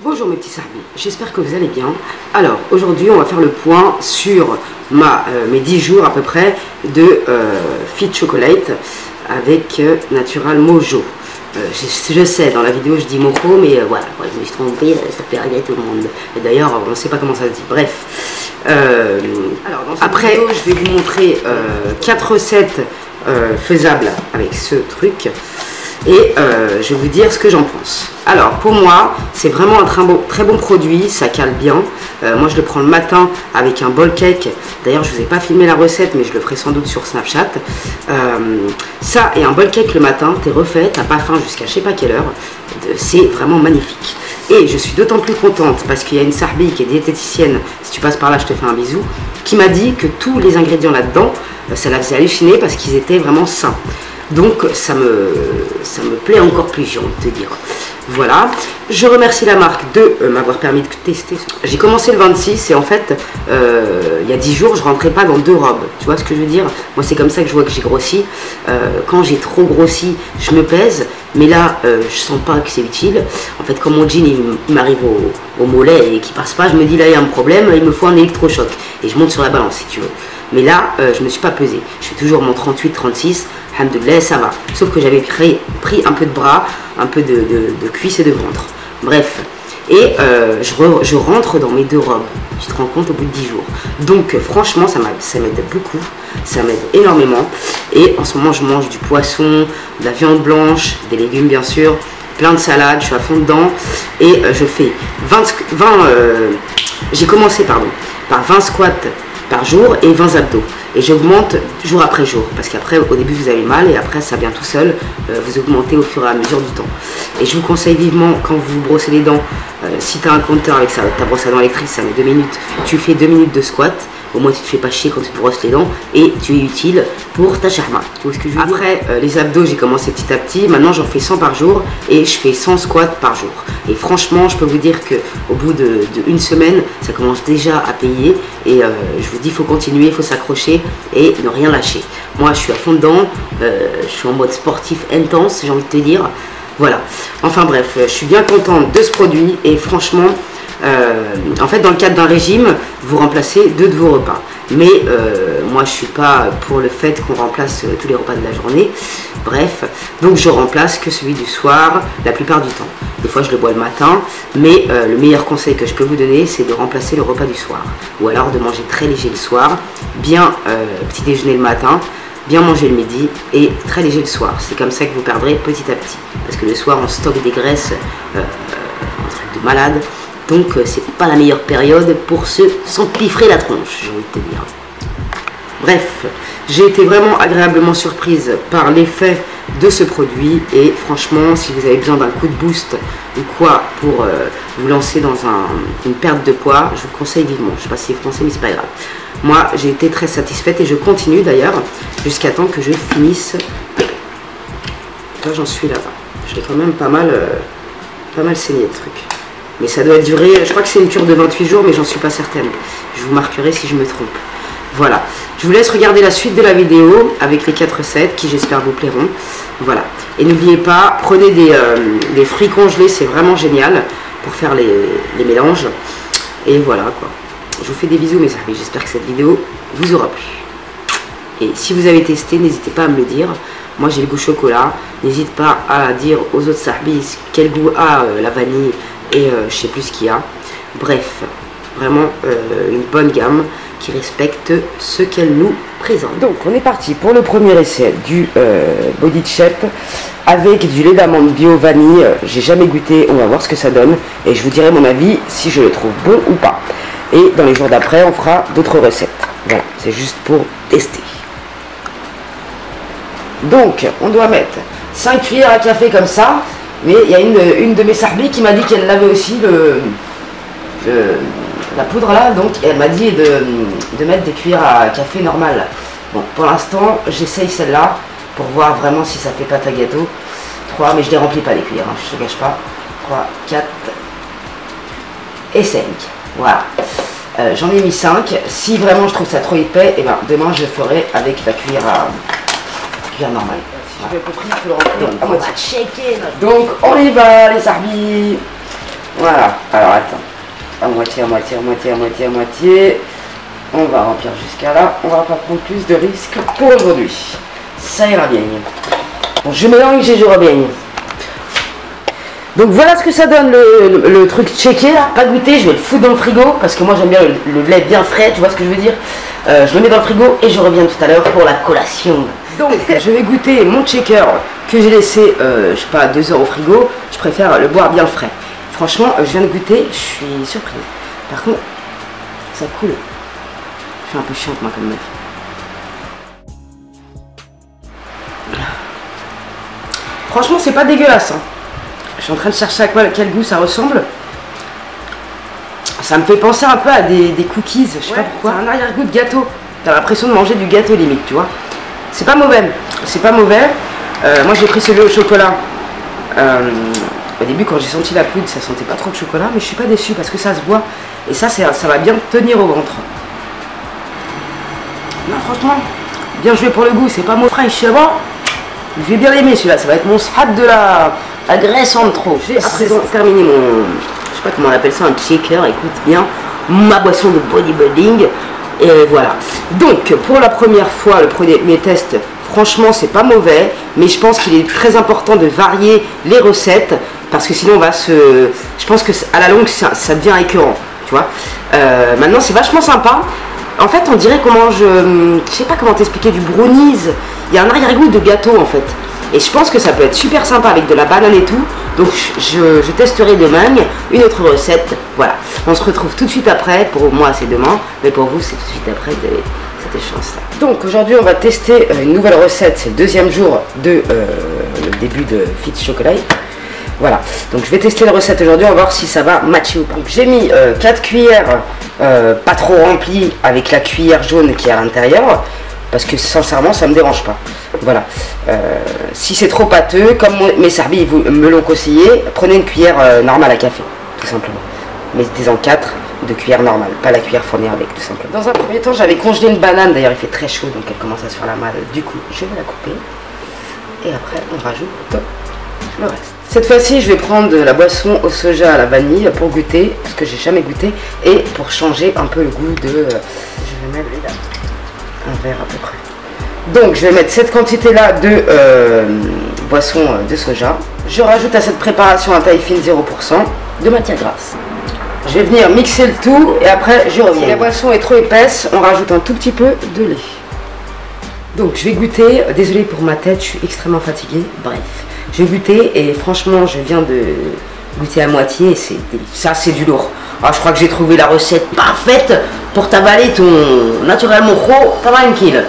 Bonjour mes petits sahbis, j'espère que vous allez bien. Alors aujourd'hui on va faire le point sur mes 10 jours à peu près de Fit Chocolate avec Natural Mojo. Je sais, dans la vidéo je dis Mojo, mais voilà, je me suis trompée, ça plaît à tout le monde. Et d'ailleurs on ne sait pas comment ça se dit, bref. Alors dans cette vidéo je vais vous montrer 4 recettes faisables avec ce truc. Et je vais vous dire ce que j'en pense. Alors pour moi c'est vraiment un très bon produit, ça cale bien. Moi je le prends le matin avec un bol cake. D'ailleurs je vous ai pas filmé la recette mais je le ferai sans doute sur Snapchat. Ça et un bol cake le matin, t'es refait, t'as pas faim jusqu'à je sais pas quelle heure. C'est vraiment magnifique. Et je suis d'autant plus contente parce qu'il y a une sahbi qui est diététicienne, si tu passes par là je te fais un bisou, qui m'a dit que tous les ingrédients là-dedans, ça la faisait halluciner parce qu'ils étaient vraiment sains. Donc ça me plaît encore plus, j'ai envie de te dire. Voilà, je remercie la marque de m'avoir permis de tester. J'ai commencé le 26 et en fait, il y a 10 jours, je rentrais pas dans 2 robes. Tu vois ce que je veux dire? Moi c'est comme ça que je vois que j'ai grossi. Quand j'ai trop grossi, je me pèse. Mais là, je sens pas que c'est utile. En fait, quand mon jean il m'arrive au mollet et qu'il passe pas, je me dis là il y a un problème, il me faut un électrochoc. Et je monte sur la balance si tu veux. Mais là, je me suis pas pesée. Je fais toujours mon 38-36. Alhamdoulilah, ça va. Sauf que j'avais pris un peu de bras, un peu de cuisse et de ventre. Bref. Et je rentre dans mes 2 robes. Tu te rends compte au bout de 10 jours. Donc franchement, ça m'aide beaucoup. Ça m'aide énormément. Et en ce moment, je mange du poisson, de la viande blanche, des légumes bien sûr, plein de salades, je suis à fond dedans. Et je fais j'ai commencé par 20 squats par jour et 20 abdos. Et j'augmente jour après jour, parce qu'après au début vous avez mal et après ça vient tout seul, vous augmentez au fur et à mesure du temps. Et je vous conseille vivement, quand vous vous brossez les dents, si tu as un compteur avec ta brosse à dents électrique, ça met 2 minutes, tu fais 2 minutes de squat, au moins tu te fais pas chier quand tu te brosses les dents et tu es utile pour ta charma. Tu vois ce que je veux dire? Après les abdos j'ai commencé petit à petit, maintenant j'en fais 100 par jour et je fais 100 squats par jour. Et franchement je peux vous dire que au bout d'une semaine ça commence déjà à payer et je vous dis il faut continuer, il faut s'accrocher et ne rien lâcher. Moi je suis à fond dedans, je suis en mode sportif intense, j'ai envie de te dire. Voilà, enfin bref, je suis bien contente de ce produit et franchement en fait dans le cadre d'un régime vous remplacez 2 de vos repas, mais moi je suis pas pour le fait qu'on remplace tous les repas de la journée. Bref, donc je remplace que celui du soir la plupart du temps. Des fois je le bois le matin, mais le meilleur conseil que je peux vous donner c'est de remplacer le repas du soir, ou alors de manger très léger le soir, bien petit déjeuner le matin, bien manger le midi et très léger le soir. C'est comme ça que vous perdrez petit à petit, parce que le soir on stocke des graisses, un truc de malade. Donc c'est pas la meilleure période pour s'empiffrer la tronche, j'ai envie de te dire. Bref, j'ai été vraiment agréablement surprise par l'effet de ce produit et franchement si vous avez besoin d'un coup de boost ou quoi pour vous lancer dans une perte de poids, je vous conseille vivement. Je sais pas si c'est français mais c'est pas grave. Moi j'ai été très satisfaite et je continue d'ailleurs jusqu'à temps que je finisse. Là j'en suis là-bas. Je l'ai quand même pas mal saigné le truc. Mais ça doit durer, je crois que c'est une cure de 28 jours, mais j'en suis pas certaine. Je vous marquerai si je me trompe. Voilà, je vous laisse regarder la suite de la vidéo avec les 4 recettes qui j'espère vous plairont. Voilà, et n'oubliez pas, prenez des fruits congelés, c'est vraiment génial pour faire les mélanges. Et voilà quoi. Je vous fais des bisous mes amis, j'espère que cette vidéo vous aura plu. Et si vous avez testé, n'hésitez pas à me le dire. Moi j'ai le goût chocolat, n'hésite pas à dire aux autres sahbis quel goût a la vanille et je sais plus ce qu'il y a. Bref, vraiment une bonne gamme qui respecte ce qu'elle nous présente. Donc on est parti pour le premier essai du Body Shape avec du lait d'amande bio vanille. J'ai jamais goûté, on va voir ce que ça donne et je vous dirai mon avis si je le trouve bon ou pas. Et dans les jours d'après on fera d'autres recettes. Voilà, c'est juste pour tester. Donc on doit mettre 5 cuillères à café comme ça. Mais il y a une de mes sahbis qui m'a dit qu'elle avait aussi la poudre là, donc elle m'a dit de mettre des cuillères à café normales. Bon, pour l'instant, j'essaye celle-là pour voir vraiment si ça fait pâte à gâteau. 3, mais je ne les remplis pas les cuillères, hein, je ne te gâche pas. 3, 4 et 5. Voilà. J'en ai mis 5. Si vraiment je trouve ça trop épais, et ben demain je ferai avec la cuillère normale. Si j'ai compris, il faut le remplir. On va checker. Donc on y va les sahbis. Voilà, alors attends. À moitié, à moitié, à moitié, à moitié, à moitié. On va remplir jusqu'à là. On va pas prendre plus de risques pour aujourd'hui. Ça ira bien. Bon, je mélange et je reviens. Donc voilà ce que ça donne le truc checké là, pas goûté, je vais le foutre dans le frigo parce que moi j'aime bien le lait bien frais, tu vois ce que je veux dire. Je le mets dans le frigo et je reviens tout à l'heure pour la collation. Donc je vais goûter mon shaker que j'ai laissé, je sais pas, 2 heures au frigo. Je préfère le boire bien frais. Franchement, je viens de goûter, je suis surprise. Par contre, ça coule. Je suis un peu chiante moi comme meuf. Franchement, c'est pas dégueulasse. Hein. Je suis en train de chercher à quel goût ça ressemble. Ça me fait penser un peu à des cookies, je sais pas pourquoi. C'est un arrière-goût de gâteau. T'as l'impression de manger du gâteau limite, tu vois. C'est pas mauvais. C'est pas mauvais. Moi j'ai pris celui au chocolat. Au début quand j'ai senti la poudre, ça sentait pas trop de chocolat, mais je suis pas déçue parce que ça se boit. Et ça va bien tenir au ventre. Non franchement, bien joué pour le goût, c'est pas mon frein, je sais pas. Je vais bien l'aimer celui-là, ça va être mon strat de la graisse en trop. J'ai à présent terminé mon, je sais pas comment on appelle ça, un shaker, écoute bien, ma boisson de bodybuilding. Et voilà. Donc pour la première fois, le premier test, franchement c'est pas mauvais, mais je pense qu'il est très important de varier les recettes parce que sinon on va se, je pense que à la longue ça devient écœurant, tu vois. Maintenant c'est vachement sympa. En fait on dirait qu'on mange, je sais pas comment t'expliquer, du brownies. Il y a un arrière-goût de gâteau en fait. Et je pense que ça peut être super sympa avec de la banane et tout. Donc je testerai demain une autre recette. Voilà. On se retrouve tout de suite après. Pour moi c'est demain. Mais pour vous c'est tout de suite après. Vous avez cette chance là. Donc aujourd'hui on va tester une nouvelle recette. C'est le deuxième jour de le début de Fit Chocolate. Voilà. Donc je vais tester la recette aujourd'hui. On va voir si ça va matcher ou pas. J'ai mis 4 cuillères pas trop remplies avec la cuillère jaune qui est à l'intérieur. Parce que sincèrement ça me dérange pas. Voilà. Si c'est trop pâteux, comme mes servis me l'ont conseillé, prenez une cuillère normale à café, tout simplement. Mettez-en 4 de cuillères normales, pas la cuillère fournie avec, tout simplement. Dans un premier temps, j'avais congelé une banane, d'ailleurs il fait très chaud donc elle commence à se faire la malle. Du coup, je vais la couper. Et après, on rajoute le reste. Cette fois-ci, je vais prendre la boisson au soja à la vanille pour goûter, parce que j'ai jamais goûté, et pour changer un peu le goût de... je vais mettre un verre à peu près. Donc je vais mettre cette quantité là de boisson de soja. Je rajoute à cette préparation un taille fine 0% de matière grasse. Je vais venir mixer le tout et après je reviens. Si la boisson est trop épaisse, on rajoute un tout petit peu de lait. Donc je vais goûter, désolé pour ma tête, je suis extrêmement fatiguée. Bref, je vais goûter et franchement je viens de goûter à moitié et c'est délicieux. Ça c'est du lourd. Alors, je crois que j'ai trouvé la recette parfaite pour t'avaler ton naturel mojo tranquille.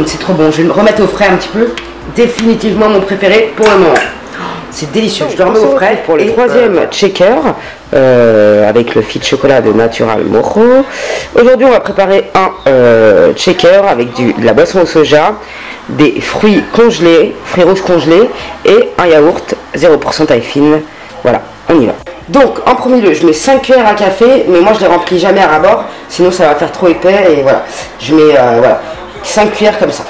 C'est trop bon, je vais me remettre au frais un petit peu. Définitivement mon préféré pour le moment. C'est délicieux, je le remets au frais. Pour le troisième shaker, avec le Fit Chocolat de Natural Mojo. Aujourd'hui on va préparer un shaker avec de la boisson au soja, des fruits congelés, fruits rouges congelés et un yaourt 0% taille fine. Voilà, on y va. Donc en premier lieu, je mets 5 cuillères à café, mais moi je les remplis jamais à ras-bord, sinon ça va faire trop épais et voilà. Je mets voilà, 5 cuillères comme ça.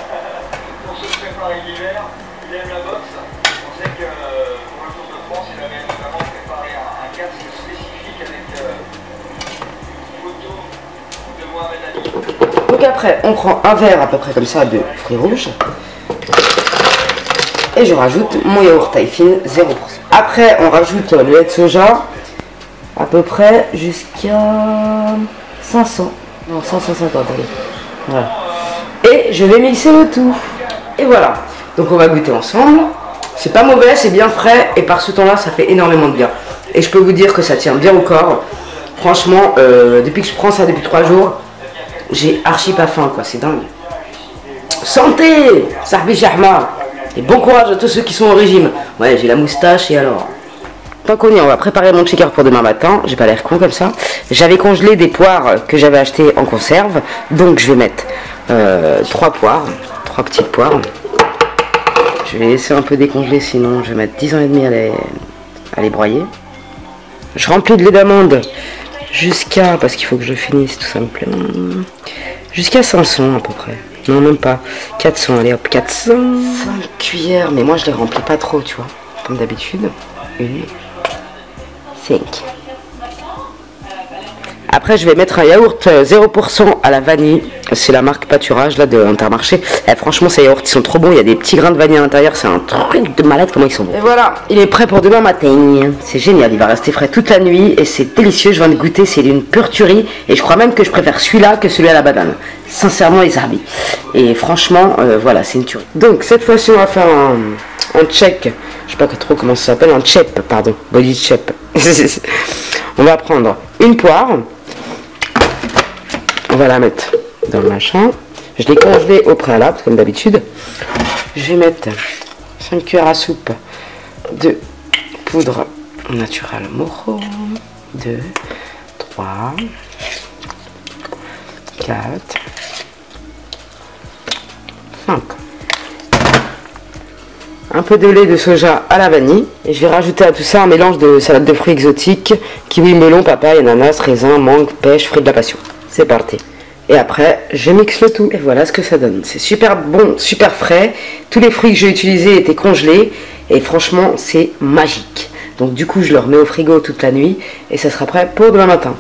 Donc après, on prend un verre à peu près comme ça de fruits rouges. Et je rajoute mon yaourt taille fine 0%. Après, on rajoute le lait de soja, à peu près jusqu'à 500. Non, 150, allez. Voilà. Et je vais mixer le tout. Et voilà. Donc on va goûter ensemble. C'est pas mauvais, c'est bien frais. Et par ce temps-là, ça fait énormément de bien. Et je peux vous dire que ça tient bien au corps. Franchement, depuis que je prends ça depuis 3 jours, j'ai archi pas faim, quoi. C'est dingue. Santé, Sahbi Shahma. Et bon courage à tous ceux qui sont au régime. Ouais, j'ai la moustache et alors. Tant qu'on y est, on va préparer mon shaker pour demain matin. J'ai pas l'air con comme ça. J'avais congelé des poires que j'avais achetées en conserve. Donc je vais mettre 3 poires. 3 petites poires. Je vais laisser un peu décongeler, sinon je vais mettre 10 ans et demi à les broyer. Je remplis de lait d'amande jusqu'à, parce qu'il faut que je finisse tout simplement, jusqu'à 500 à peu près. Non, même pas. 400, allez hop, 400. 5 cuillères, mais moi je les remplis pas trop, tu vois, comme d'habitude. 1, 5. Après, je vais mettre un yaourt 0% à la vanille. C'est la marque Pâturage là de Intermarché. Et franchement, ces yaourts ils sont trop bons. Il y a des petits grains de vanille à l'intérieur. C'est un truc de malade comment ils sont bons. Et voilà, il est prêt pour demain matin. C'est génial. Il va rester frais toute la nuit et c'est délicieux. Je viens de goûter. C'est d'une pure tuerie. Et je crois même que je préfère celui-là que celui à la banane. Sincèrement, les amis. Et franchement, voilà, c'est une tuerie. Donc cette fois-ci, on va faire un check. Je sais pas trop comment ça s'appelle. Un chep, pardon. Body chep. On va prendre une poire. On va la mettre dans le machin. Je l'ai congelé au préalable, comme d'habitude. Je vais mettre 5 cuillères à soupe de poudre naturelle Moro. 2, 3, 4, 5. Un peu de lait de soja à la vanille. Et je vais rajouter à tout ça un mélange de salade de fruits exotiques. Kiwi, melon, papaye, ananas, raisin, mangue, pêche, fruits de la passion. C'est parti. Et après, je mixe le tout. Et voilà ce que ça donne. C'est super bon, super frais. Tous les fruits que j'ai utilisés étaient congelés. Et franchement, c'est magique. Donc du coup, je le remets au frigo toute la nuit. Et ça sera prêt pour demain matin.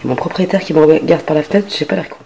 Et mon propriétaire qui me regarde par la fenêtre, j'ai pas l'air con.